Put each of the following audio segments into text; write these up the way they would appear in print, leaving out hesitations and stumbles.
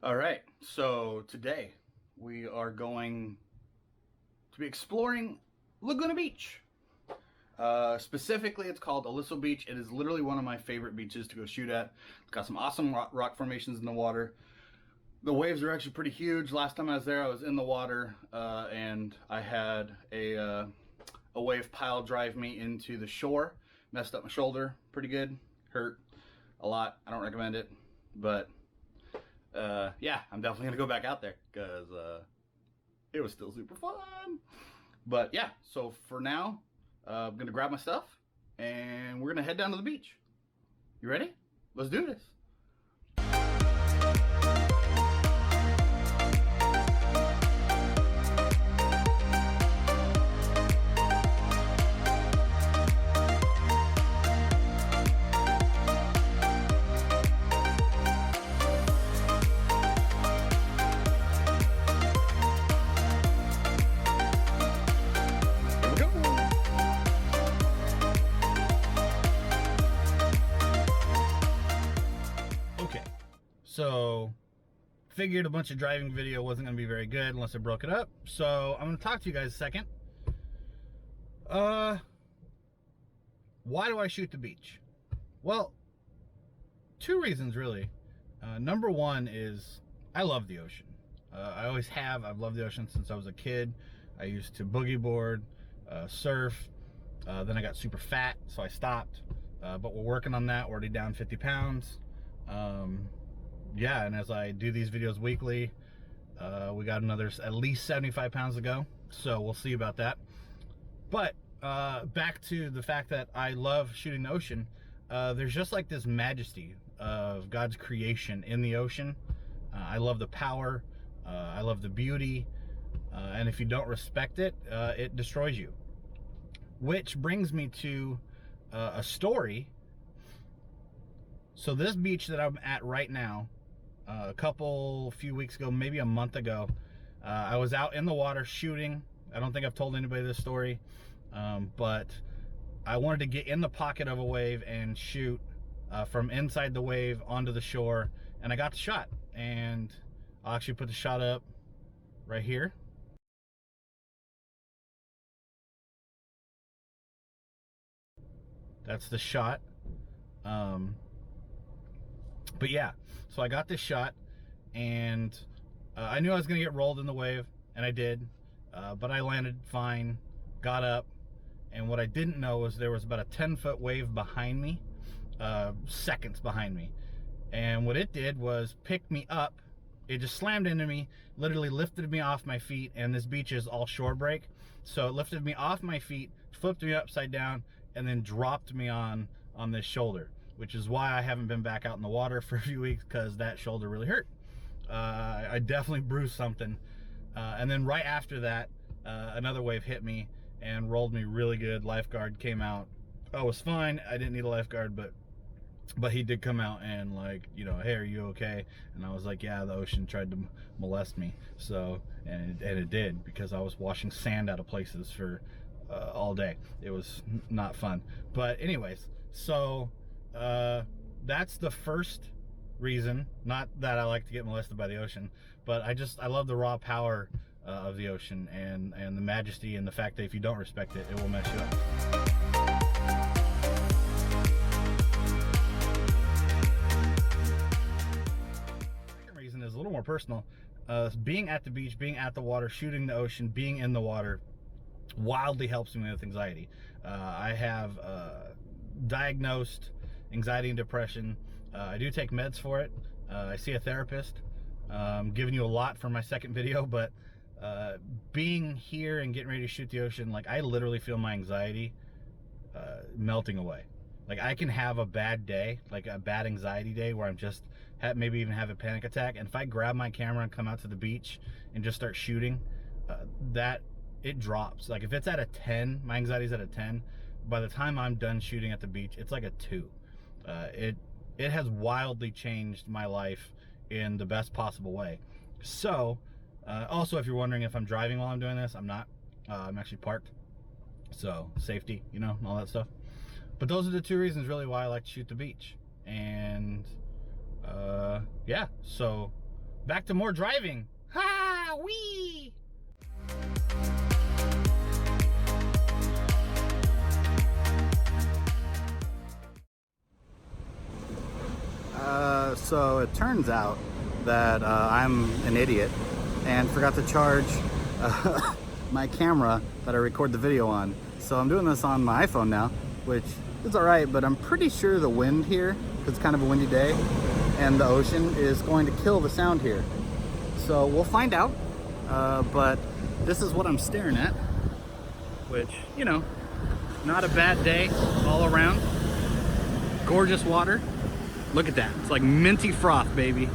All right, so today we are going to be exploring Laguna Beach. Specifically, it's called Aliso Beach. It is literally one of my favorite beaches to go shoot at. It's got some awesome rock formations in the water. The waves are actually pretty huge. Last time I was there, I was in the water and I had a wave pile drive me into the shore. Messed up my shoulder pretty good. Hurt a lot. I don't recommend it, but yeah, I'm definitely gonna go back out there because it was still super fun. But yeah, so for now, I'm gonna grab my stuff and we're gonna head down to the beach. You ready? Let's do this. So, figured a bunch of driving video wasn't going to be very good unless I broke it up. So, I'm going to talk to you guys a second. Why do I shoot the beach? Well, two reasons really. Number one is I love the ocean. I always have. I've loved the ocean since I was a kid. I used to boogie board, surf. Then I got super fat, so I stopped. But we're working on that. We're already down 50 pounds. Yeah, and as I do these videos weekly, we got another at least 75 pounds to go, so we'll see about that. But back to the fact that I love shooting the ocean. There's just like this majesty of God's creation in the ocean. I love the power, I love the beauty, and if you don't respect it, it destroys you. Which brings me to a story. So this beach that I'm at right now, a few weeks ago, maybe a month ago, I was out in the water shooting. I don't think I've told anybody this story, but I wanted to get in the pocket of a wave and shoot from inside the wave onto the shore, and I got the shot. And I'll actually put the shot up right here. That's the shot. But yeah, so I got this shot, and I knew I was gonna get rolled in the wave, and I did, but I landed fine, got up, and what I didn't know was there was about a 10-foot wave behind me, seconds behind me, and what it did was pick me up. It just slammed into me, literally lifted me off my feet, and this beach is all shore break, so it lifted me off my feet, flipped me upside down, and then dropped me on this shoulder, which is why I haven't been back out in the water for a few weeks, because that shoulder really hurt. I definitely bruised something. And then right after that, another wave hit me and rolled me really good. Lifeguard came out. I was fine. I didn't need a lifeguard, but he did come out and, like, you know, hey, are you okay? And I was like, yeah, the ocean tried to molest me. So, and it did, because I was washing sand out of places for all day. It was not fun. But anyways, so that's the first reason. Not that I like to get molested by the ocean, but I love the raw power of the ocean, and the majesty, and the fact that if you don't respect it, it will mess you up. Second reason is a little more personal. Being at the beach, being at the water, shooting the ocean, being in the water wildly helps me with anxiety. I have diagnosed anxiety and depression. I do take meds for it. I see a therapist. I'm giving you a lot for my second video, but being here and getting ready to shoot the ocean, like, I literally feel my anxiety melting away. Like, I can have a bad day, like a bad anxiety day, where I'm just maybe even have a panic attack, and if I grab my camera and come out to the beach and just start shooting, that it drops. Like, if it's at a 10, my anxiety's at a 10, by the time I'm done shooting at the beach, it's like a 2. It has wildly changed my life in the best possible way. So, also, if you're wondering if I'm driving while I'm doing this, I'm not. I'm actually parked. So, safety, you know, all that stuff. But those are the two reasons really why I like to shoot the beach. And yeah, so back to more driving. Ha! Wee! So it turns out that I'm an idiot and forgot to charge my camera that I record the video on. So I'm doing this on my iPhone now, which is all right, but I'm pretty sure the wind here, it's kind of a windy day, and the ocean is going to kill the sound here. So we'll find out, but this is what I'm staring at, which, you know, not a bad day all around. Gorgeous water. Look at that. It's like minty froth, baby.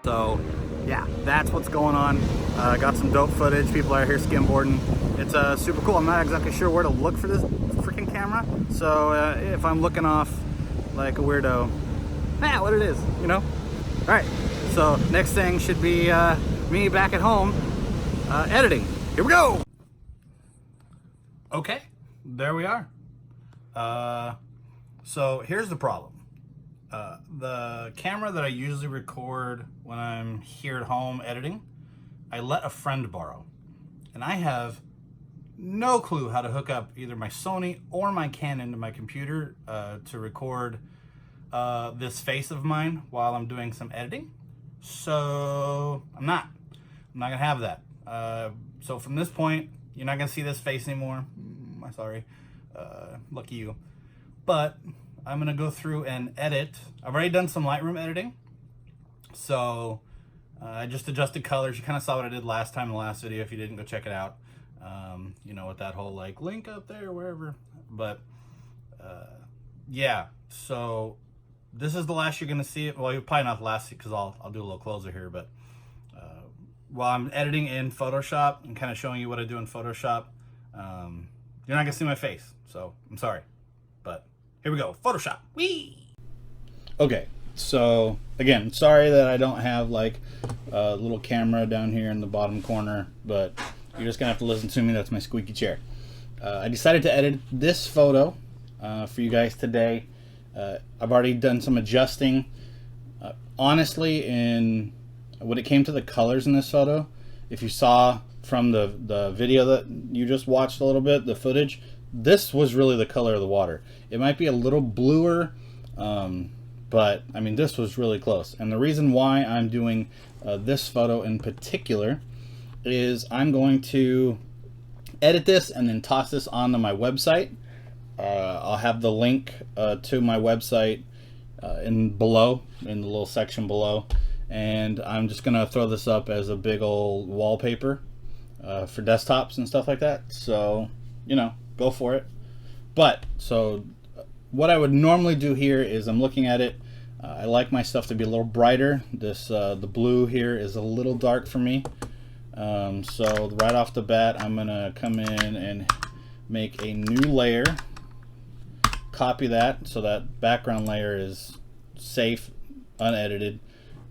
So yeah, that's what's going on. Got some dope footage. People are here skimboarding. It's super cool. I'm not exactly sure where to look for this freaking camera. So if I'm looking off like a weirdo, what it is, you know? All right, so next thing should be me back at home editing. Here we go. Okay, there we are. So here's the problem. The camera that I usually record when I'm here at home editing, I let a friend borrow. And I have no clue how to hook up either my Sony or my Canon to my computer to record this face of mine while I'm doing some editing. So I'm not gonna have that. So from this point, you're not gonna see this face anymore. I'm sorry, lucky you. But I'm gonna go through and edit. I've already done some Lightroom editing. So I just adjusted colors. You kind of saw what I did last time in the last video. If you didn't, go check it out. You know, with that whole like link up there, wherever. But yeah, so this is the last you're gonna see it. Well, you're probably not the last because I'll do a little closer here. But while I'm editing in Photoshop and kind of showing you what I do in Photoshop, you're not gonna see my face. So I'm sorry, but here we go. Photoshop. Whee! Okay, so again, sorry that I don't have like a little camera down here in the bottom corner, but you're just gonna have to listen to me. That's my squeaky chair. I decided to edit this photo for you guys today. I've already done some adjusting. Honestly, when it came to the colors in this photo, if you saw from the video that you just watched a little bit, the footage, this was really the color of the water. It might be a little bluer, but I mean, this was really close. And the reason why I'm doing this photo in particular is I'm going to edit this and then toss this onto my website. I'll have the link to my website in the little section below, and I'm just gonna throw this up as a big old wallpaper for desktops and stuff like that. So, you know, go for it. But so what I would normally do here is I'm looking at it. I like my stuff to be a little brighter. This the blue here is a little dark for me. So right off the bat, I'm gonna come in and make a new layer. Copy that so that background layer is safe, unedited.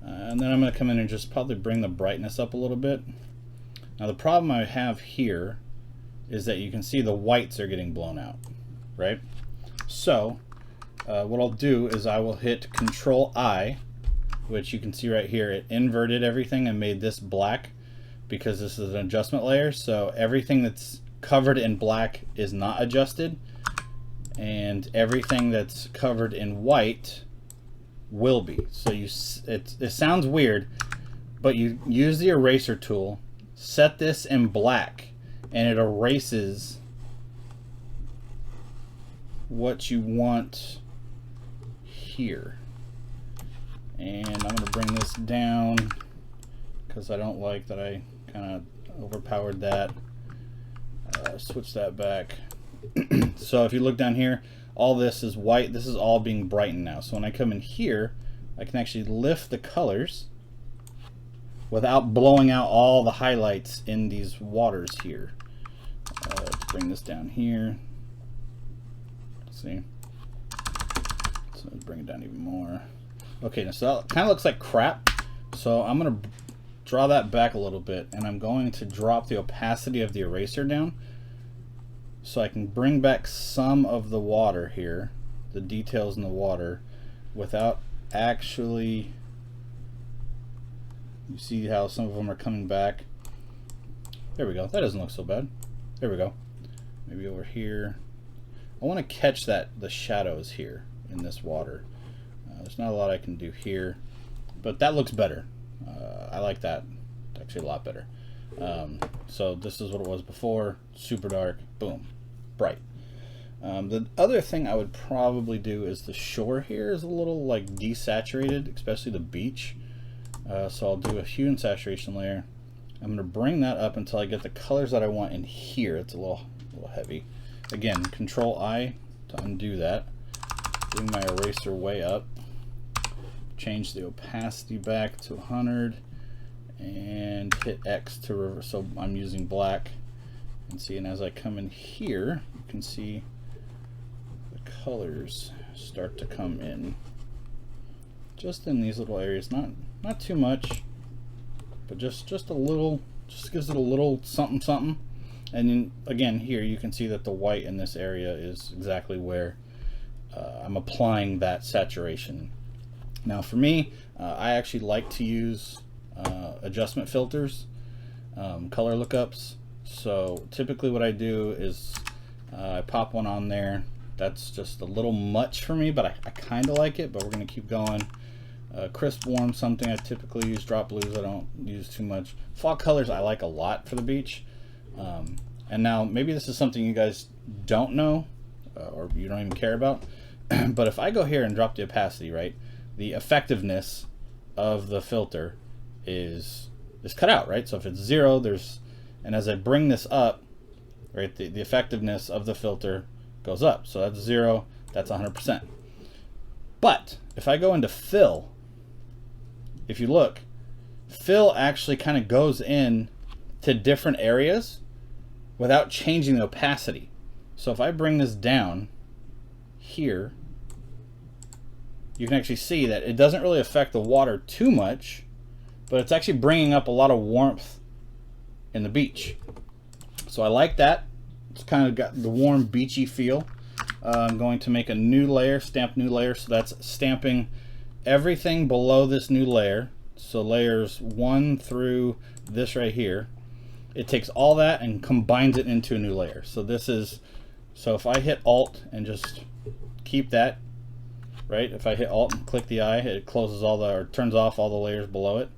And then I'm gonna come in and just probably bring the brightness up a little bit. Now the problem I have here is that you can see the whites are getting blown out, right? So what I'll do is I will hit Control I, which you can see right here, it inverted everything and made this black because this is an adjustment layer. So everything that's covered in black is not adjusted, and everything that's covered in white will be. So it sounds weird, but you use the eraser tool, set this in black, and it erases what you want here. And I'm going to bring this down because I don't like that I kind of overpowered that. Switch that back. So if you look down here, all this is white. This is all being brightened now. So when I come in here, I can actually lift the colors without blowing out all the highlights in these waters here. Let's bring this down here. See? So let's bring it down even more. Okay, so that kind of looks like crap. So I'm going to draw that back a little bit, and I'm going to drop the opacity of the eraser down so I can bring back some of the water here, the details in the water, without actually, you see how some of them are coming back. There we go. That doesn't look so bad. There we go. Maybe over here. I want to catch the shadows here in this water. There's not a lot I can do here, but that looks better. I like that. It's actually a lot better. So this is what it was before. Super dark. Boom. Bright. The other thing I would probably do is the shore here is a little like desaturated, especially the beach. So I'll do a hue and saturation layer. I'm going to bring that up until I get the colors that I want in here. It's a little heavy. Again, Control I to undo that. Bring my eraser way up. Change the opacity back to 100 and hit X to reverse. So I'm using black. And see, and as I come in here, you can see the colors start to come in. Just in these little areas, not too much, but just a little, just gives it a little something something. And then again here you can see that the white in this area is exactly where I'm applying that saturation. Now for me, I actually like to use adjustment filters, color lookups. So typically what I do is I pop one on there. That's just a little much for me, but I kind of like it, but we're going to keep going. Crisp warm, something I typically use. Drop blues I don't use too much. Fog colors I like a lot for the beach. And now maybe this is something you guys don't know or you don't even care about, but if I go here and drop the opacity, right, the effectiveness of the filter is cut out, right? So if it's 0, and as I bring this up, right, the effectiveness of the filter goes up. So that's 0, that's 100%. But if I go into fill, if you look, fill actually kind of goes in to different areas without changing the opacity. So if I bring this down here, you can actually see that it doesn't really affect the water too much, but it's actually bringing up a lot of warmth in the beach. So I like that. It's kind of got the warm beachy feel. I'm going to make a new layer, stamp new layer. So that's stamping everything below this new layer. So layers 1 through this right here. It takes all that and combines it into a new layer. So this is, so if I hit Alt and just keep that, right? If I hit Alt and click the eye, it closes all the, or turns off all the layers below it.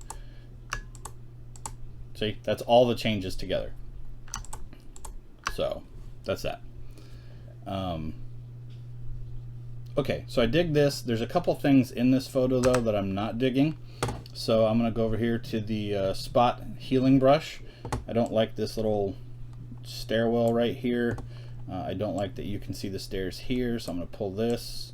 See, that's all the changes together. So that's that. Okay, so I dig this. There's a couple things in this photo though that I'm not digging. So I'm gonna go over here to the spot healing brush. I don't like this little stairwell right here. I don't like that you can see the stairs here, so I'm gonna pull this,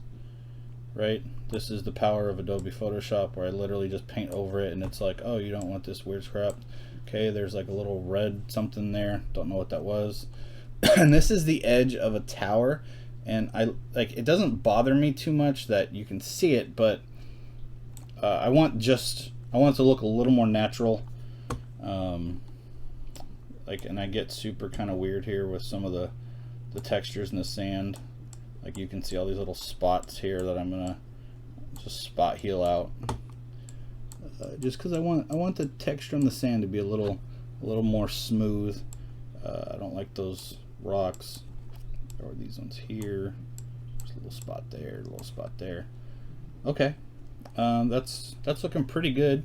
right? This is the power of Adobe Photoshop where I literally just paint over it and it's like, oh, you don't want this weird crap. Okay, there's like a little red something there. Don't know what that was. And this is the edge of a tower, and it doesn't bother me too much that you can see it, but I want it to look a little more natural. like, and I get super kind of weird here with some of the textures in the sand. Like you can see all these little spots here that I'm gonna just spot heal out, just because I want the texture in the sand to be a little more smooth. I don't like those rocks or these ones here. There's a little spot there, a little spot there. Okay, that's looking pretty good.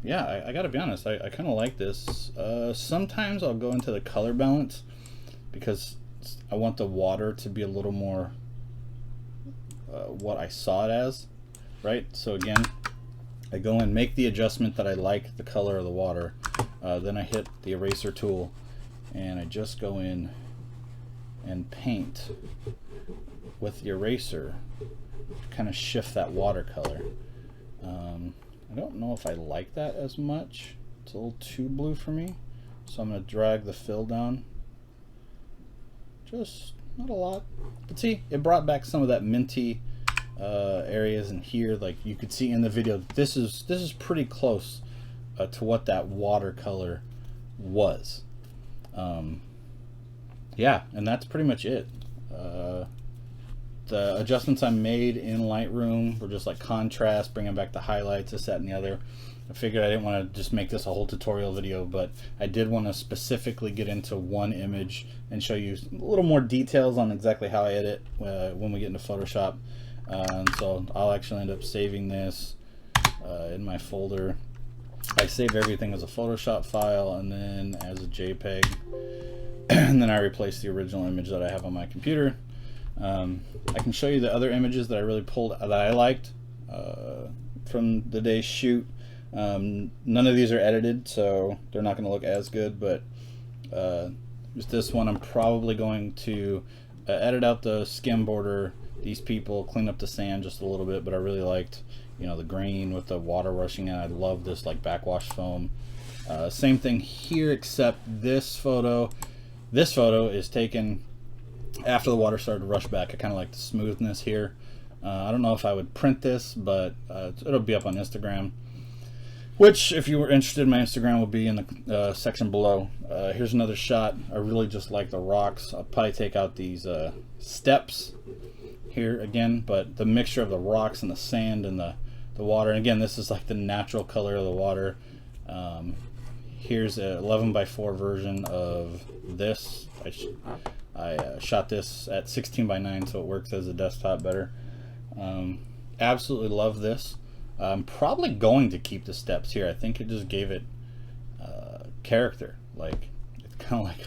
Yeah, I gotta be honest, I kind of like this. Sometimes I'll go into the color balance because I want the water to be a little more what I saw it as, right? So again, I go and make the adjustment that I like the color of the water. Then I hit the eraser tool and I just go in and paint with the eraser to kind of shift that watercolor. I don't know if I like that as much. It's a little too blue for me. So I'm going to drag the fill down. Just not a lot. But see, it brought back some of that minty areas in here. Like you could see in the video, this is pretty close to what that watercolor was. Yeah, and that's pretty much it. The adjustments I made in Lightroom were just like contrast, bringing back the highlights, this, that, and the other. I figured I didn't want to just make this a whole tutorial video, but I did want to specifically get into one image and show you a little more details on exactly how I edit when we get into Photoshop. So I'll actually end up saving this in my folder. I save everything as a Photoshop file and then as a JPEG, and then I replace the original image that I have on my computer. I can show you the other images that I really pulled that I liked from the day's shoot. None of these are edited, so they're not going to look as good, but just this one I'm probably going to edit out the skim border, these people, clean up the sand just a little bit, but I really liked, you know, the green with the water rushing in. I love this like backwash foam. Same thing here, except this photo is taken after the water started to rush back. I kind of like the smoothness here. I don't know if I would print this, but it'll be up on Instagram, which if you were interested, my Instagram will be in the section below. Here's another shot. I really just like the rocks. I'll probably take out these steps here again, but the mixture of the rocks and the sand and the water, and again, this is like the natural color of the water. Here's a 11:4 version of this. I shot this at 16:9, so it works as a desktop better. Absolutely love this. I'm probably going to keep the steps here. I think it just gave it character. Like it's kind of like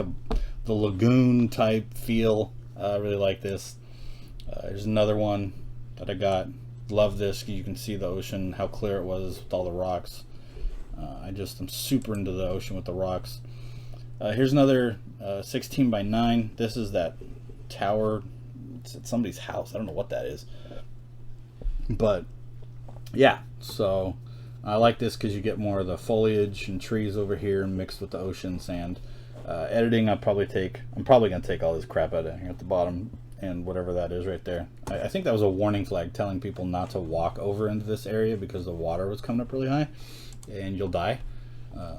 the lagoon type feel. I really like this. There's another one that I got. Love this. You can see the ocean, how clear it was with all the rocks. I'm super into the ocean with the rocks. Here's another 16:9. This is that tower. It's at somebody's house. I don't know what that is. But yeah, so I like this because you get more of the foliage and trees over here mixed with the ocean sand. Editing, I'm probably going to take all this crap out of here at the bottom and whatever that is right there. I think that was a warning flag telling people not to walk over into this area because the water was coming up really high and you'll die.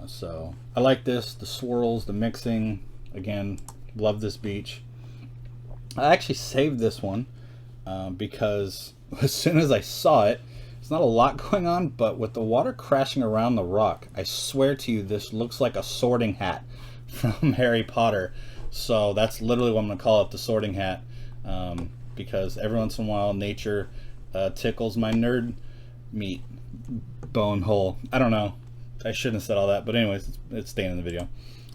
So I like this, the swirls, the mixing. Again, love this beach. I actually saved this one because as soon as I saw it, it's not a lot going on, but with the water crashing around the rock, I swear to you, this looks like a sorting hat from Harry Potter. So that's literally what I'm going to call it, the sorting hat, because every once in a while nature tickles my nerd meat bone hole. I don't know. I shouldn't have said all that, but anyways, it's staying in the video.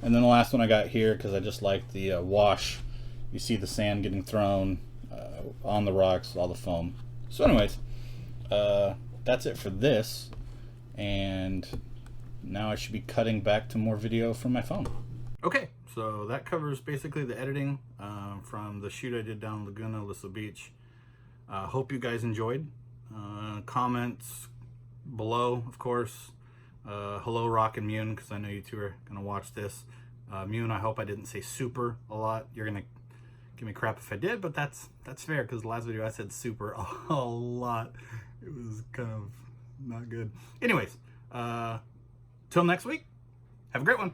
And then the last one I got here, because I just like the wash. You see the sand getting thrown on the rocks, all the foam. So anyways, that's it for this. And now I should be cutting back to more video from my phone. Okay, so that covers basically the editing from the shoot I did down Laguna, Aliso Beach. Hope you guys enjoyed. Comments below, of course. Hello, Rock and Mune, because I know you two are going to watch this. Mune, I hope I didn't say super a lot. You're going to give me crap if I did, but that's fair, because the last video I said super a lot. It was kind of not good. Anyways, Till next week, have a great one.